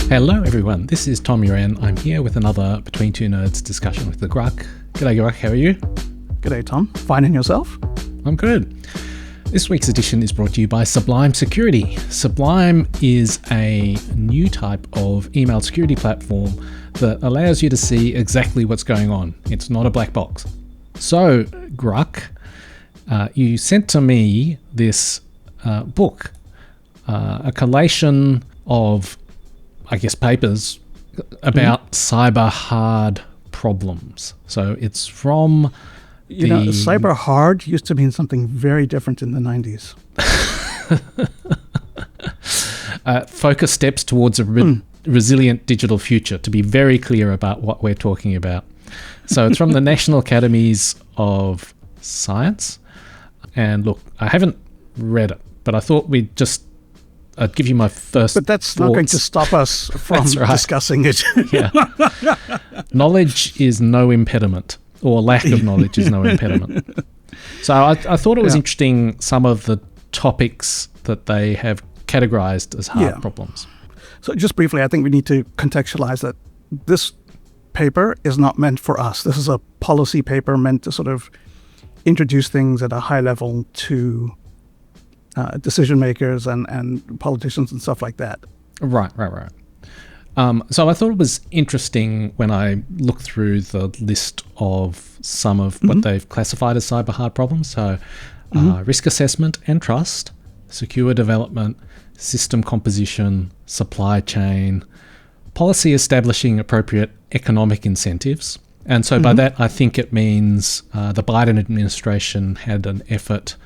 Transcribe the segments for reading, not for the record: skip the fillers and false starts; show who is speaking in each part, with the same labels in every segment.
Speaker 1: Hello everyone, this is Tom Uren. I'm here with another Between Two Nerds discussion with the Grugq. G'day Grugq, how are you?
Speaker 2: G'day Tom, fine, and yourself?
Speaker 1: I'm good. This week's edition is brought to you by Sublime Security. Sublime is a new type of email security platform that allows you to see exactly what's going on. It's not a black box. So, Grugq, you sent to me this book, a collation of, I guess, papers about cyber hard problems. So it's from
Speaker 2: cyber hard used to mean something very different in the 90s.
Speaker 1: Focus steps towards a resilient digital future, to be very clear about what we're talking about. So it's from the National Academies of Science. And look, I haven't read it, but I thought I'd give you my first
Speaker 2: But that's
Speaker 1: thoughts.
Speaker 2: not going to stop us from discussing it.
Speaker 1: Yeah. Knowledge is no impediment, or lack of knowledge is no impediment. So I thought it was interesting, some of the topics that they have categorized as hard problems.
Speaker 2: So just briefly, I think we need to contextualize that this paper is not meant for us. This is a policy paper meant to sort of introduce things at a high level to decision makers and politicians and stuff like that. Right.
Speaker 1: So I thought it was interesting when I looked through the list of some of what they've classified as cyber hard problems. So risk assessment and trust, secure development, system composition, supply chain, policy establishing appropriate economic incentives. And so by that, I think it means the Biden administration had an effort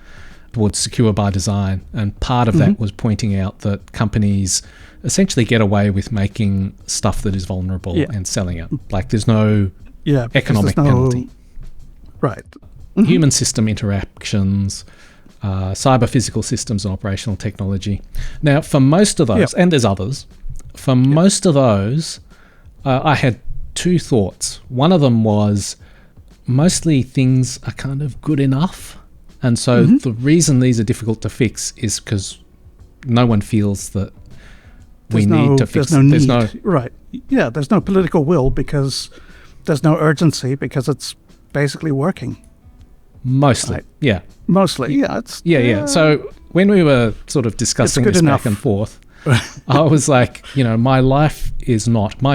Speaker 1: towards secure by design, and part of that was pointing out that companies essentially get away with making stuff that is vulnerable and selling it. Like there's no economic penalty.
Speaker 2: Right.
Speaker 1: Human system interactions, cyber physical systems and operational technology. Now, for most of those, and there's others, for most of those, I had two thoughts. One of them was mostly things are kind of good enough. And so the reason these are difficult to fix is because no one feels that we need to fix them.
Speaker 2: There's no political will because there's no urgency because it's basically working.
Speaker 1: Mostly,
Speaker 2: right. Mostly.
Speaker 1: So when we were sort of discussing this back and forth, I was like, my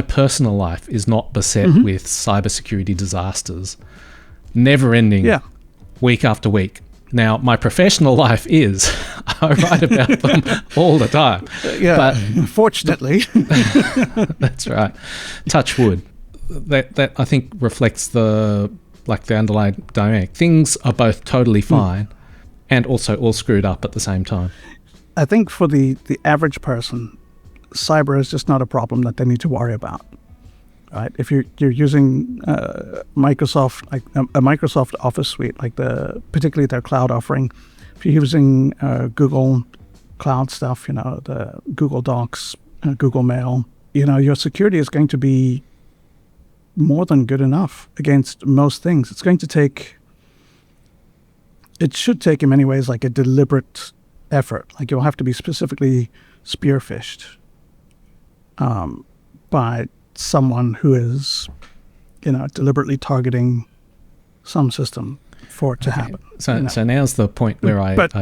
Speaker 1: personal life is not beset with cybersecurity disasters, never ending week after week. Now, my professional life is. I write about them all the time.
Speaker 2: But fortunately.
Speaker 1: That's right. Touch wood. That I think reflects the underlying dynamic. Things are both totally fine and also all screwed up at the same time.
Speaker 2: I think for the average person, cyber is just not a problem that they need to worry about. Right? If you're using Microsoft, like a Microsoft Office suite, particularly their cloud offering, if you're using Google Cloud stuff, the Google Docs, Google Mail, your security is going to be more than good enough against most things. It should take in many ways like a deliberate effort. Like you'll have to be specifically spearphished by someone who is, deliberately targeting some system for it to happen.
Speaker 1: So now's the point where I put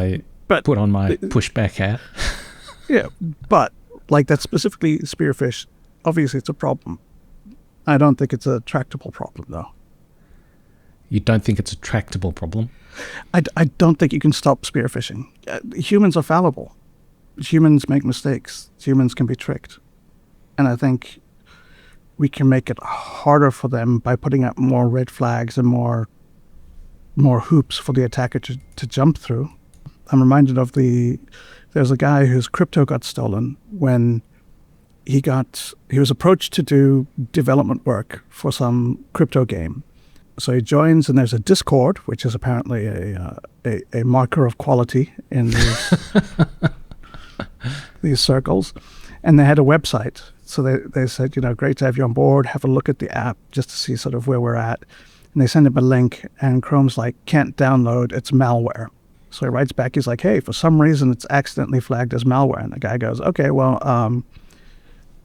Speaker 1: on my pushback hat.
Speaker 2: But like that specifically spearfish, obviously it's a problem. I don't think it's a tractable problem, though.
Speaker 1: You don't think it's a tractable problem?
Speaker 2: I don't think you can stop spearfishing. Humans are fallible. Humans make mistakes. Humans can be tricked. And I think we can make it harder for them by putting up more red flags and more hoops for the attacker to jump through. I'm reminded of there's a guy whose crypto got stolen when he was approached to do development work for some crypto game. So he joins, and there's a Discord, which is apparently a marker of quality in these circles. And they had a website. So they said, great to have you on board. Have a look at the app just to see sort of where we're at. And they send him a link, and Chrome's like, can't download, it's malware. So he writes back, he's like, hey, for some reason it's accidentally flagged as malware. And the guy goes, okay, well,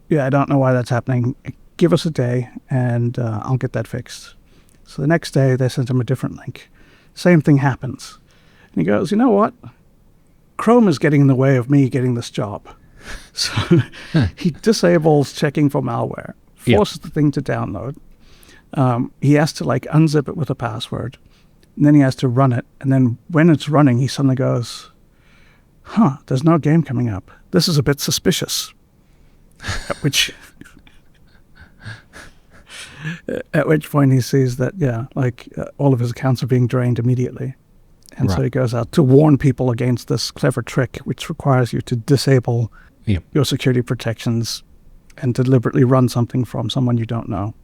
Speaker 2: yeah, I don't know why that's happening. Give us a day and I'll get that fixed. So the next day they sent him a different link. Same thing happens. And he goes, you know what? Chrome is getting in the way of me getting this job. So he disables checking for malware, forces the thing to download. He has to like unzip it with a password. And then he has to run it. And then when it's running, he suddenly goes, there's no game coming up. This is a bit suspicious. At which point he sees that, all of his accounts are being drained immediately. And so he goes out to warn people against this clever trick, which requires you to disable your security protections and deliberately run something from someone you don't know.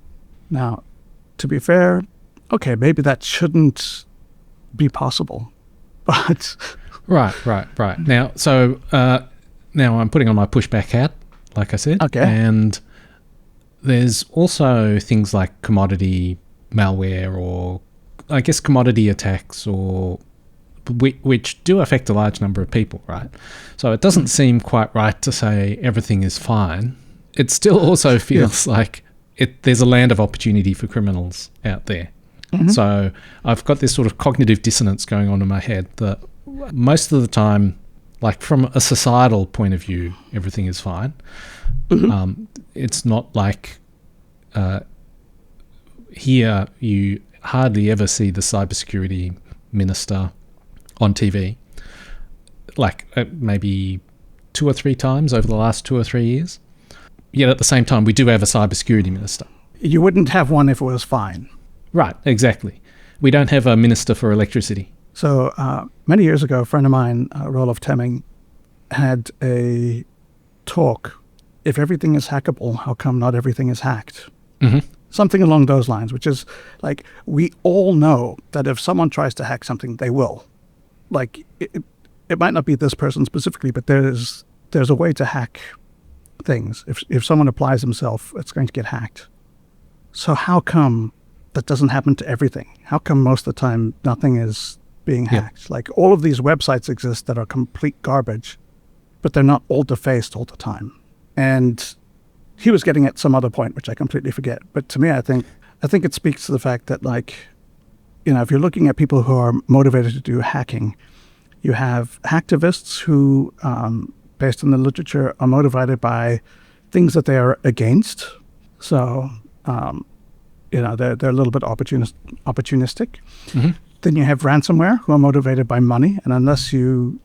Speaker 2: Now, to be fair, okay, maybe that shouldn't be possible, but...
Speaker 1: Right. Now, now I'm putting on my pushback hat, like I said.
Speaker 2: Okay.
Speaker 1: And there's also things like commodity malware or, I guess, commodity attacks or which do affect a large number of people, right? So it doesn't seem quite right to say everything is fine. It still also feels like there's a land of opportunity for criminals out there. Mm-hmm. So I've got this sort of cognitive dissonance going on in my head that most of the time, like from a societal point of view, everything is fine. Mm-hmm. It's not like here you hardly ever see the cybersecurity minister on TV, like maybe 2 or 3 times over the last 2 or 3 years. Yet at the same time, we do have a cybersecurity minister.
Speaker 2: You wouldn't have one if it was fine.
Speaker 1: Right, exactly. We don't have a minister for electricity.
Speaker 2: So many years ago, a friend of mine, Rolof Temming, had a talk, if everything is hackable, how come not everything is hacked?
Speaker 1: Mm-hmm.
Speaker 2: Something along those lines, which is like, we all know that if someone tries to hack something, they will. Like, it might not be this person specifically, but there's a way to hack things. If someone applies himself, it's going to get hacked. So how come that doesn't happen to everything? How come most of the time nothing is being hacked? Like, all of these websites exist that are complete garbage, but they're not all defaced all the time. And he was getting at some other point, which I completely forget. But to me, I think it speaks to the fact that, like, if you're looking at people who are motivated to do hacking, you have hacktivists who, based on the literature, are motivated by things that they are against. So, they're a little bit opportunistic. Mm-hmm. Then you have ransomware, who are motivated by money. And unless you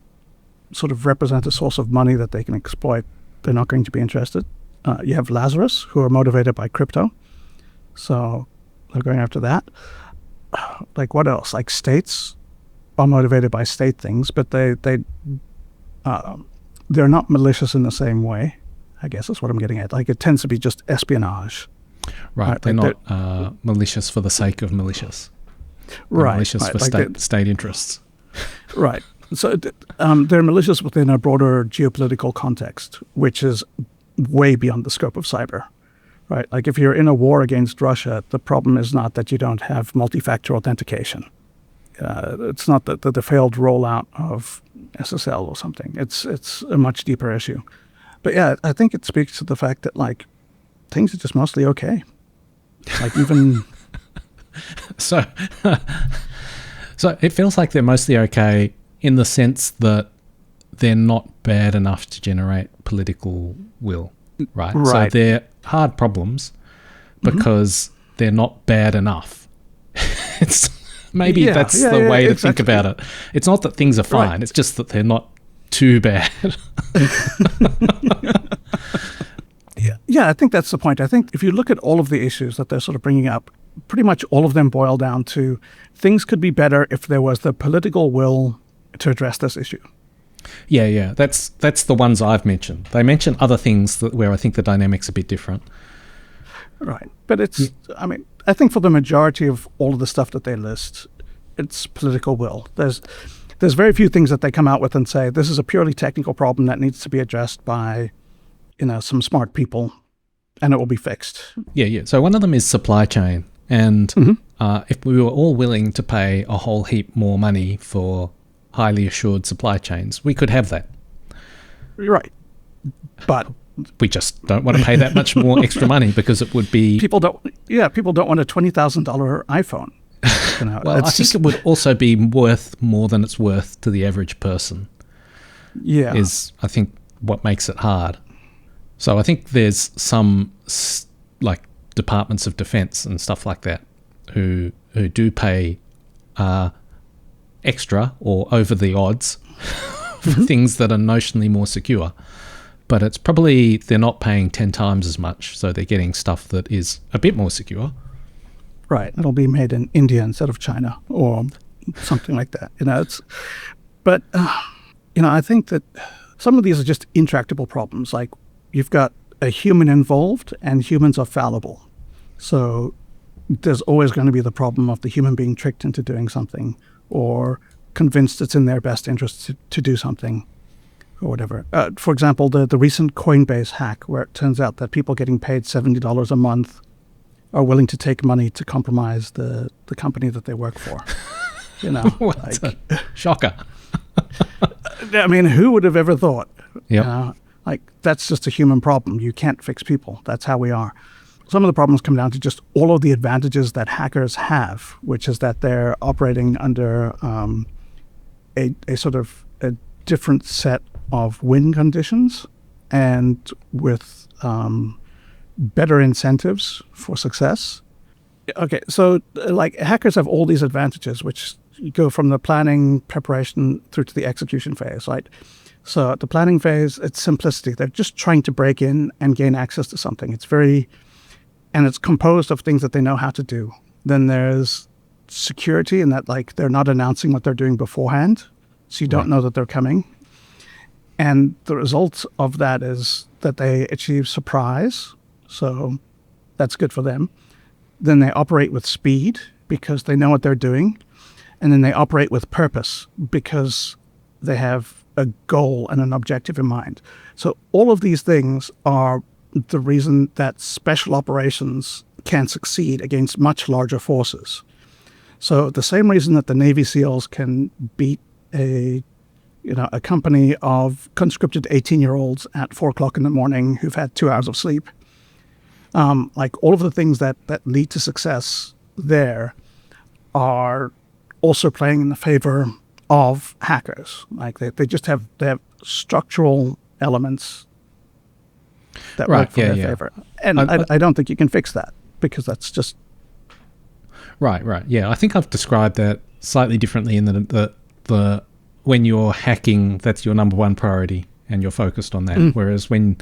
Speaker 2: sort of represent a source of money that they can exploit, they're not going to be interested. You have Lazarus, who are motivated by crypto. So they're going after that. Like, what else? Like, states are motivated by state things, but they're not malicious in the same way. I guess that's what I'm getting at. Like, it tends to be just espionage.
Speaker 1: Right. They're
Speaker 2: like
Speaker 1: not malicious for the sake of malicious. They're
Speaker 2: right.
Speaker 1: malicious for state interests.
Speaker 2: Right. So they're malicious within a broader geopolitical context, which is way beyond the scope of cyber. Right. Like, if you're in a war against Russia, the problem is not that you don't have multi-factor authentication. It's not the failed rollout of SSL or something. It's a much deeper issue. But yeah, I think it speaks to the fact that, like, things are just mostly okay. Like, even
Speaker 1: so it feels like they're mostly okay in the sense that they're not bad enough to generate political will, right? So they're hard problems because they're not bad enough. It's maybe that's the way to think about it. It's not that things are fine. It's just that they're not too bad.
Speaker 2: Yeah, I think that's the point. I think if you look at all of the issues that they're sort of bringing up, pretty much all of them boil down to things could be better if there was the political will to address this issue.
Speaker 1: Yeah. That's the ones I've mentioned. They mention other things where I think the dynamic's a bit different.
Speaker 2: Right. But I mean, I think for the majority of all of the stuff that they list, it's political will. There's very few things that they come out with and say, this is a purely technical problem that needs to be addressed by, some smart people, and it will be fixed.
Speaker 1: Yeah. So one of them is supply chain. And if we were all willing to pay a whole heap more money for highly assured supply chains, we could have that.
Speaker 2: Right. But
Speaker 1: we just don't want to pay that much more extra money because it would be...
Speaker 2: People don't want a $20,000 iPhone.
Speaker 1: Well, I think it would also be worth more than it's worth to the average person.
Speaker 2: Yeah.
Speaker 1: Is, I think, what makes it hard. So I think there's some, like, departments of defense and stuff like that who do pay extra or over the odds for things that are notionally more secure. But it's probably they're not paying 10 times as much, so they're getting stuff that is a bit more secure.
Speaker 2: Right. It'll be made in India instead of China or something like that. But I think that some of these are just intractable problems. Like, you've got a human involved and humans are fallible. So there's always going to be the problem of the human being tricked into doing something or convinced it's in their best interest to do something or whatever. For example, the recent Coinbase hack, where it turns out that people getting paid $70 a month are willing to take money to compromise the company that they work for.
Speaker 1: What a shocker.
Speaker 2: I mean, who would have ever thought?
Speaker 1: Yep.
Speaker 2: That's just a human problem. You can't fix people. That's how we are. Some of the problems come down to just all of the advantages that hackers have, which is that they're operating under a sort of a different set of win conditions and with better incentives for success. Okay, so like hackers have all these advantages, which go from the planning, preparation through to the execution phase, right? So the planning phase, it's simplicity. They're just trying to break in and gain access to something. And it's composed of things that they know how to do. Then there's security, in that like they're not announcing what they're doing beforehand, so you don't know that they're coming. And the result of that is that they achieve surprise, so that's good for them. Then they operate with speed because they know what they're doing. And then they operate with purpose because they have a goal and an objective in mind. So all of these things are the reason that special operations can succeed against much larger forces. So the same reason that the Navy SEALs can beat a company of conscripted 18-year-olds at 4 o'clock in the morning who've had 2 hours of sleep, like all of the things that lead to success there are also playing in the favor of hackers. Like they have structural elements that work for their favor. And I don't think you can fix that because that's just...
Speaker 1: Right. Yeah, I think I've described that slightly differently in the when you're hacking, that's your number one priority and you're focused on that. Whereas when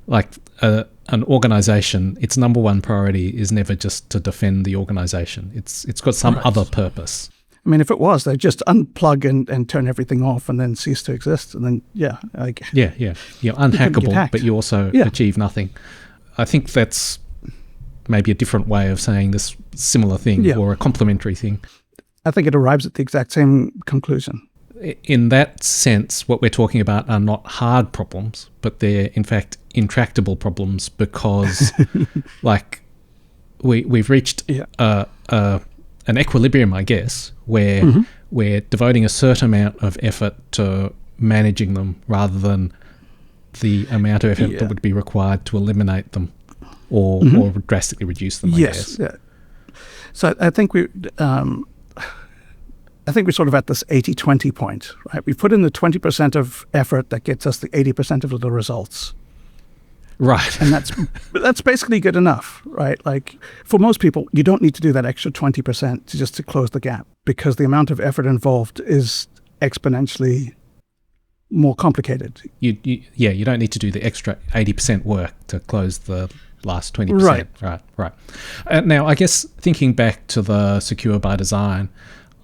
Speaker 1: like an organization, its number one priority is never just to defend the organization. It's got some other purpose.
Speaker 2: I mean, if it was, they'd just unplug and turn everything off and then cease to exist. And then, you're
Speaker 1: unhackable, but you also achieve nothing. I think that's maybe a different way of saying this similar thing or a complementary thing.
Speaker 2: I think it arrives at the exact same conclusion.
Speaker 1: In that sense, what we're talking about are not hard problems, but they're in fact intractable problems because like we've reached an equilibrium, I guess, where we're devoting a certain amount of effort to managing them rather than the amount of effort that would be required to eliminate them or drastically reduce them, I guess. Yeah.
Speaker 2: So I think we're sort of at this 80-20 point, right? We put in the 20% of effort that gets us the 80% of the results.
Speaker 1: Right.
Speaker 2: And that's basically good enough, right? Like for most people, you don't need to do that extra 20% to close the gap because the amount of effort involved is exponentially more complicated.
Speaker 1: You don't need to do the extra 80% work to close the last 20%. Right. Now, I guess thinking back to the Secure by Design,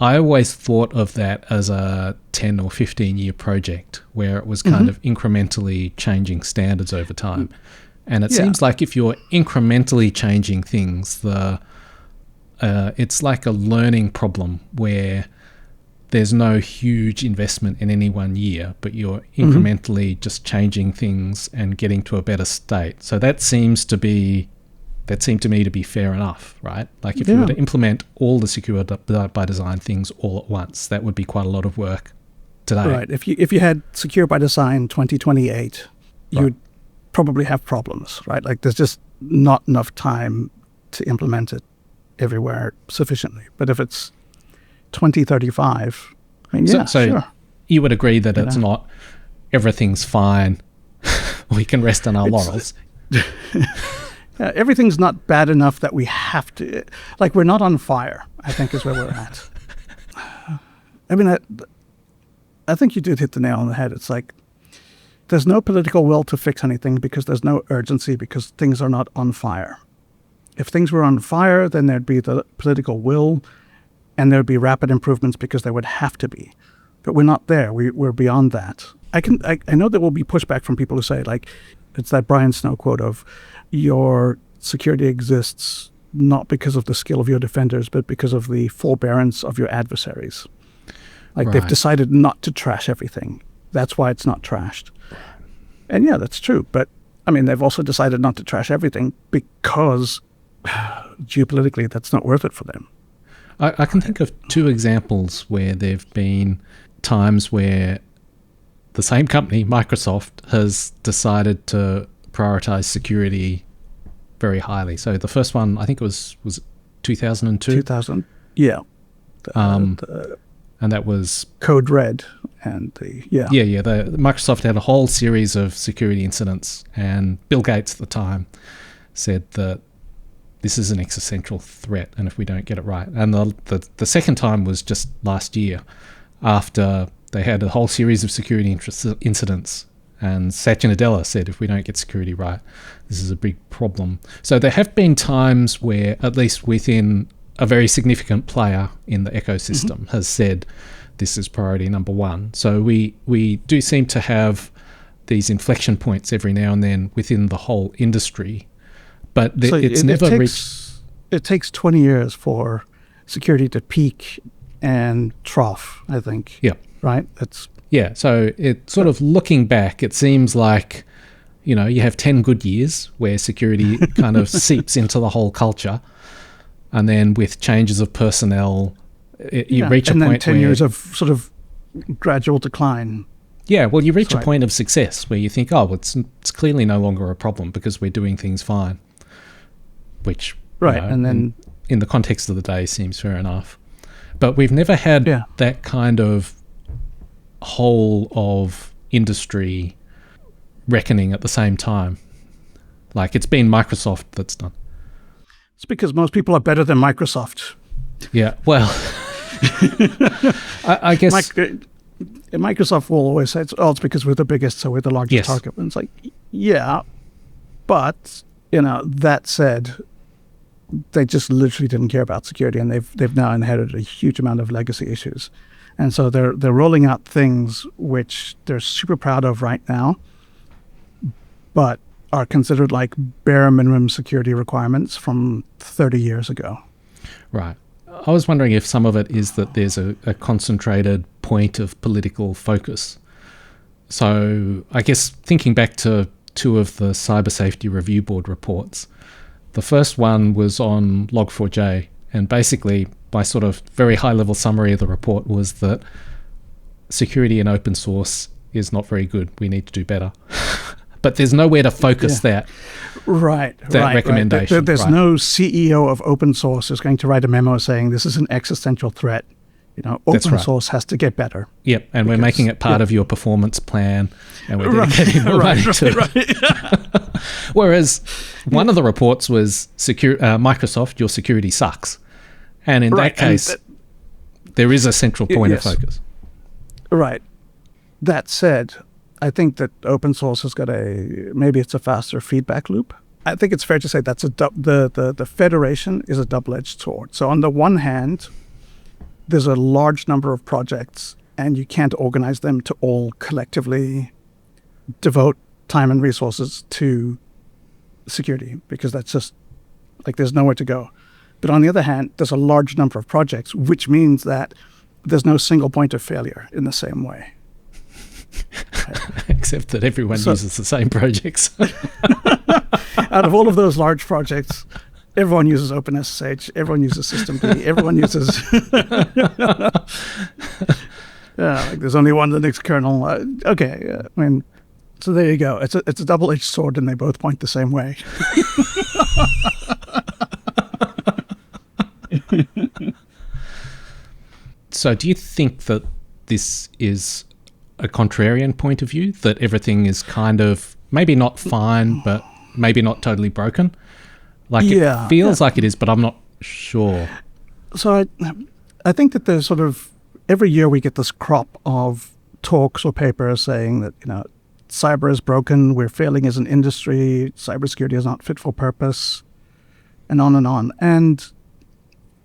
Speaker 1: I always thought of that as a 10 or 15 year project where it was kind of incrementally changing standards over time. And it seems like if you're incrementally changing things, it's like a learning problem where there's no huge investment in any one year, but you're incrementally just changing things and getting to a better state. So that seemed to me to be fair enough, right? Like if you were to implement all the Secure by Design things all at once, that would be quite a lot of work today.
Speaker 2: Right. If you had Secure by Design 2028, probably have problems, right? Like there's just not enough time to implement it everywhere sufficiently. But if it's 2035, I mean, yeah,
Speaker 1: so
Speaker 2: sure.
Speaker 1: You would agree that it's not everything's fine. We can rest on our laurels.
Speaker 2: Yeah, everything's not bad enough that we have to, like we're not on fire, I think is where we're at. I mean, I think you did hit the nail on the head. It's like there's no political will to fix anything because there's no urgency because things are not on fire. If things were on fire, then there'd be the political will and there'd be rapid improvements because there would have to be. But we're not there. We're beyond that. I know there will be pushback from people who say, like, it's that Brian Snow quote of, your security exists not because of the skill of your defenders, but because of the forbearance of your adversaries. Like they've decided not to trash everything. That's why it's not trashed. And yeah, that's true. But I mean, they've also decided not to trash everything because geopolitically that's not worth it for them.
Speaker 1: I can think of two examples where there have been times where the same company, Microsoft, has decided to prioritize security very highly. So the first one, I think it was 2002?
Speaker 2: 2000, yeah.
Speaker 1: And that was
Speaker 2: Code Red and the
Speaker 1: Microsoft had a whole series of security incidents, and Bill Gates at the time said that this is an existential threat, and if we don't get it right. And the second time was just last year, after they had a whole series of security incidents, and Satya Nadella said, if we don't get security right, this is a big problem. So there have been times where, at least within a very significant player in the ecosystem, has said this is priority number one. So we do seem to have these inflection points every now and then within the whole industry, but it's never reached.
Speaker 2: It takes 20 years for security to peak and trough, I think.
Speaker 1: Yeah.
Speaker 2: Right?
Speaker 1: So it sort of looking back, it seems like, you have 10 good years where security kind of seeps into the whole culture. And then with changes of personnel, you reach a point where... And then 10
Speaker 2: years of sort of gradual decline.
Speaker 1: Yeah, well, you reach a point of success where you think, it's clearly no longer a problem because we're doing things fine. Which,
Speaker 2: and then
Speaker 1: in the context of the day seems fair enough. But we've never had that kind of whole of industry reckoning at the same time. Like, it's been Microsoft that's done.
Speaker 2: It's because most people are better than Microsoft.
Speaker 1: Yeah, well, I guess...
Speaker 2: Microsoft will always say, it's because we're the biggest, so we're the largest target. And it's like, yeah, but, that said, they just literally didn't care about security, and they've now inherited a huge amount of legacy issues. And so they're rolling out things which they're super proud of right now, but are considered like bare minimum security requirements from 30 years ago. Right.
Speaker 1: I was wondering if some of it is that there's a concentrated point of political focus. So I guess thinking back to two of the Cyber Safety Review Board reports, the first one was on Log4j, and basically my sort of very high-level summary of the report was that security in open source is not very good. We need to do better. But there's nowhere to focus that recommendation.
Speaker 2: There's no CEO of open source who's going to write a memo saying this is an existential threat. Open source has to get better.
Speaker 1: Yep, and we're making it part of your performance plan, and we're dedicating more money to it. Whereas one of the reports was Microsoft, your security sucks. And in that case, there is a central point of focus.
Speaker 2: Right. That said, I think that open source has got maybe it's a faster feedback loop. I think it's fair to say that's the federation is a double-edged sword. So on the one hand, there's a large number of projects, and you can't organize them to all collectively devote time and resources to security because that's just like there's nowhere to go. But on the other hand, there's a large number of projects, which means that there's no single point of failure in the same way.
Speaker 1: Except that everyone uses the same projects.
Speaker 2: Out of all of those large projects, everyone uses OpenSSH, everyone uses systemd, everyone uses... like there's only one Linux kernel. So there you go. It's a double-edged sword, and they both point the same way.
Speaker 1: So do you think that this is a contrarian point of view, that everything is kind of maybe not fine, but maybe not totally broken? Like it feels like it is, but I'm not sure.
Speaker 2: So I think that there's sort of, every year we get this crop of talks or papers saying that, cyber is broken, we're failing as an industry, cybersecurity is not fit for purpose, and on and on. And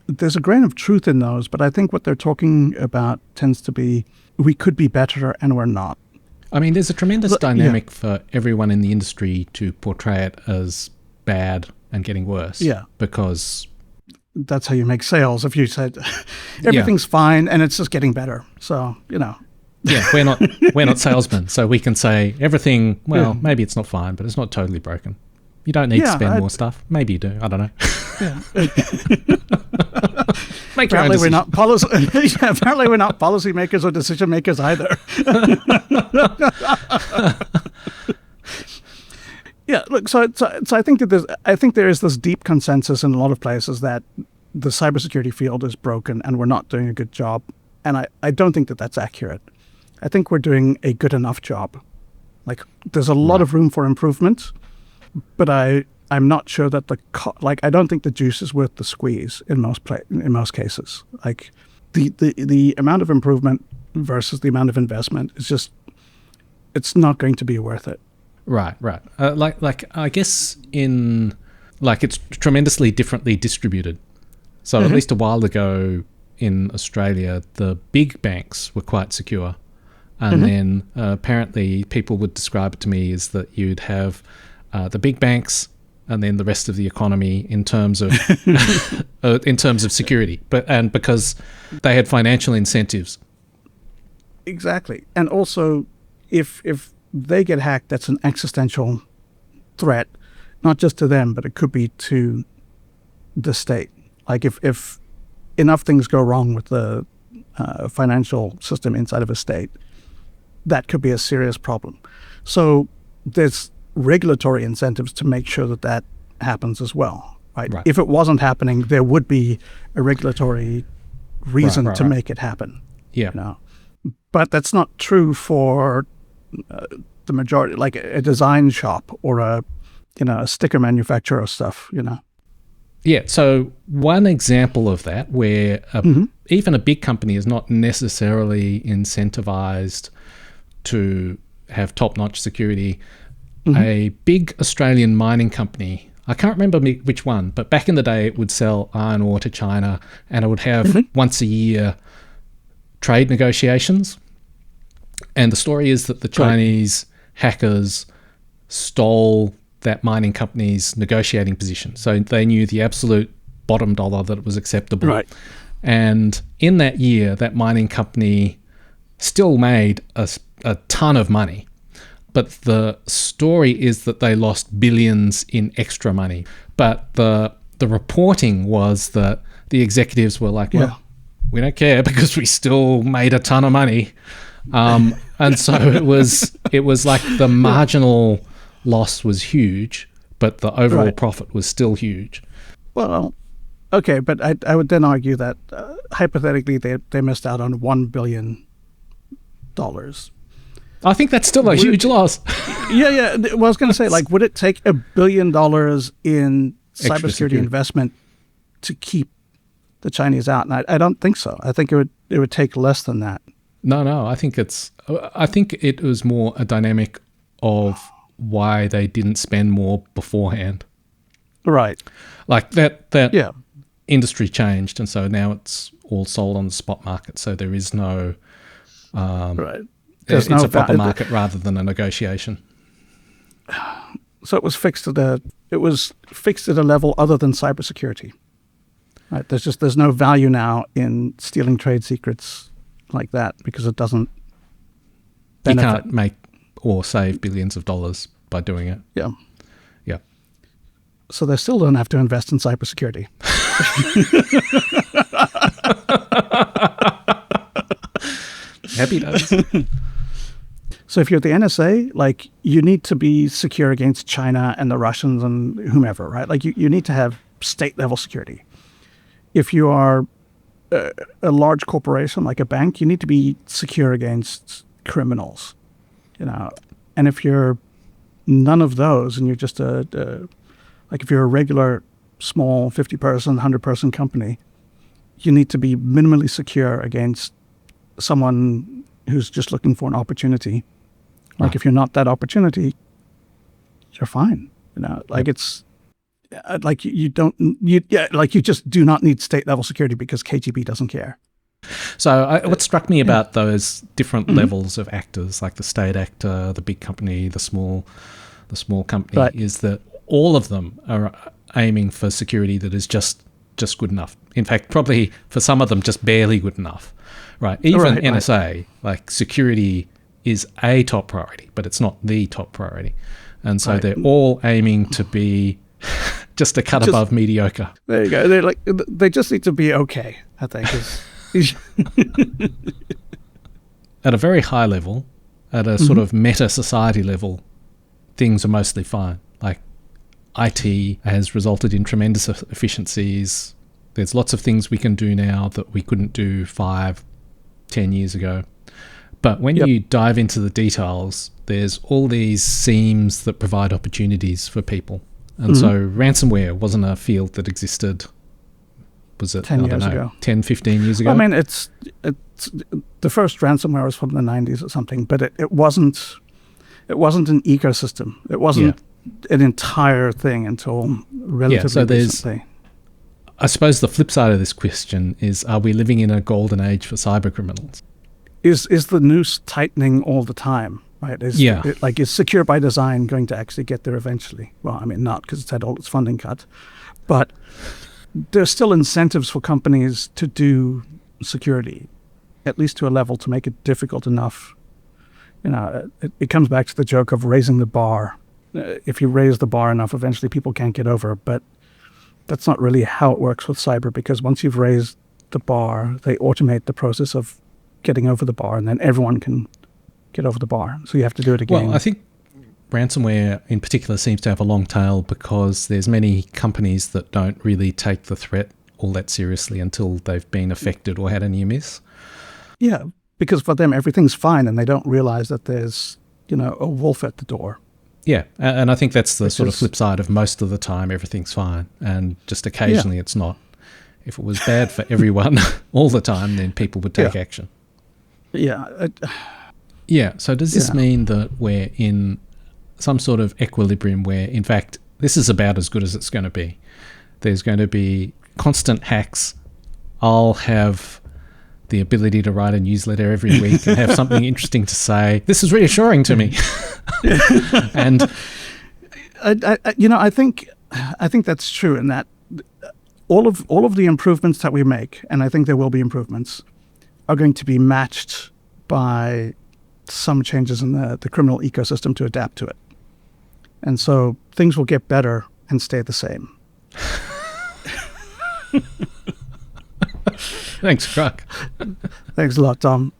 Speaker 2: there's a grain of truth in those, but I think what they're talking about tends to be, we could be better and we're not.
Speaker 1: I mean, there's a tremendous dynamic for everyone in the industry to portray it as bad and getting worse.
Speaker 2: Yeah.
Speaker 1: Because
Speaker 2: that's how you make sales. If you said everything's fine and it's just getting better. So,
Speaker 1: Yeah, we're not salesmen, so we can say everything, maybe it's not fine, but it's not totally broken. You don't need to spend more stuff. Maybe you do. I don't know.
Speaker 2: Yeah.
Speaker 1: Apparently
Speaker 2: we're not apparently we're not policymakers or decision makers either. Yeah, look. So I think that there is this deep consensus in a lot of places that the cybersecurity field is broken and we're not doing a good job. And I don't think that that's accurate. I think we're doing a good enough job. Like, there's a lot of room for improvement, but I'm not sure that I don't think the juice is worth the squeeze in most cases. Like, the amount of improvement versus the amount of investment is just, it's not going to be worth it.
Speaker 1: Right. I guess it's tremendously differently distributed. So at least a while ago in Australia, the big banks were quite secure. And then apparently people would describe it to me as that you'd have the big banks and then the rest of the economy in terms of security, and because they had financial incentives.
Speaker 2: Exactly. And also, if they get hacked, that's an existential threat, not just to them, but it could be to the state. Like if enough things go wrong with the financial system inside of a state, that could be a serious problem. So there's regulatory incentives to make sure that happens as well, right? If it wasn't happening, there would be a regulatory reason to make it happen.
Speaker 1: Yeah.
Speaker 2: But that's not true for the majority, like a design shop or a sticker manufacturer or stuff,
Speaker 1: Yeah, so one example of that where even a big company is not necessarily incentivized to have top-notch security. A big Australian mining company, I can't remember which one, but back in the day it would sell iron ore to China, and it would have once a year trade negotiations. And the story is that the Chinese hackers stole that mining company's negotiating position. So they knew the absolute bottom dollar that was acceptable.
Speaker 2: Right.
Speaker 1: And in that year, that mining company still made a ton of money. But the story is that they lost billions in extra money. But the reporting was that the executives were like, well, we don't care because we still made a ton of money. And so it was like the marginal loss was huge, but the overall profit was still huge.
Speaker 2: Well, okay, but I would then argue that hypothetically they missed out on $1 billion.
Speaker 1: I think that's still a huge loss.
Speaker 2: Yeah. Well, I was going to say, like, would it take $1 billion in cybersecurity investment to keep the Chinese out? And I don't think so. I think it would take less than that. No.
Speaker 1: I think it was more a dynamic of why they didn't spend more beforehand.
Speaker 2: Right.
Speaker 1: Like that industry changed, and so now it's all sold on the spot market. So there is no It's a proper market rather than a negotiation.
Speaker 2: So it was fixed at a level other than cybersecurity. Right. There's no value now in stealing trade secrets like that because it doesn't benefit.
Speaker 1: You can't make or save billions of dollars by doing it.
Speaker 2: Yeah.
Speaker 1: Yeah.
Speaker 2: So they still don't have to invest in cybersecurity.
Speaker 1: Happy days.
Speaker 2: So if you're the NSA, like, you need to be secure against China and the Russians and whomever, right? Like, you need to have state level security. If you are a large corporation like a bank, you need to be secure against criminals, And if you're none of those, and you're just like if you're a regular small 50-person, 100-person company, you need to be minimally secure against someone who's just looking for an opportunity. Like, if you're not that opportunity, you're fine. It's like you just do not need state level security because KGB doesn't care.
Speaker 1: So what struck me about those different levels of actors, like the state actor, the big company, the small company, is that all of them are aiming for security that is just good enough. In fact, probably for some of them, just barely good enough. Right? Even NSA, like, security is a top priority, but it's not the top priority. And so they're all aiming to be just a cut above mediocre.
Speaker 2: There you go. They just need to be okay, I think.
Speaker 1: At a very high level, at a sort of meta society level, things are mostly fine. Like, IT has resulted in tremendous efficiencies. There's lots of things we can do now that we couldn't do 5-10 years ago. But when you dive into the details, there's all these seams that provide opportunities for people. And so ransomware wasn't a field that existed, was it
Speaker 2: 10 years ago?
Speaker 1: 10, 15 years ago?
Speaker 2: I mean, it's the first ransomware was from the 90s or something, but it wasn't an ecosystem. It wasn't an entire thing until relatively recently.
Speaker 1: I suppose the flip side of this question is, are we living in a golden age for cyber criminals?
Speaker 2: Is the noose tightening all the time? Right? Is secure by design going to actually get there eventually? Well, I mean, not, because it's had all its funding cut. But there's still incentives for companies to do security, at least to a level to make it difficult enough. It comes back to the joke of raising the bar. If you raise the bar enough, eventually people can't get over. But that's not really how it works with cyber, because once you've raised the bar, they automate the process of getting over the bar, and then everyone can get over the bar. So you have to do it again.
Speaker 1: Well, I think ransomware in particular seems to have a long tail because there's many companies that don't really take the threat all that seriously until they've been affected or had a near miss.
Speaker 2: Yeah, because for them everything's fine and they don't realize that there's, a wolf at the door.
Speaker 1: Yeah, and I think that's the sort of flip side of most of the time everything's fine, and just occasionally it's not. If it was bad for everyone all the time, then people would take action.
Speaker 2: Yeah.
Speaker 1: So does this mean that we're in some sort of equilibrium where, in fact, this is about as good as it's going to be? There's going to be constant hacks. I'll have the ability to write a newsletter every week and have something interesting to say. This is reassuring to me. And
Speaker 2: I think that's true in that all of the improvements that we make, and I think there will be improvements, are going to be matched by some changes in the criminal ecosystem to adapt to it. And so things will get better and stay the same.
Speaker 1: Thanks, Grugq.
Speaker 2: Thanks a lot, Tom.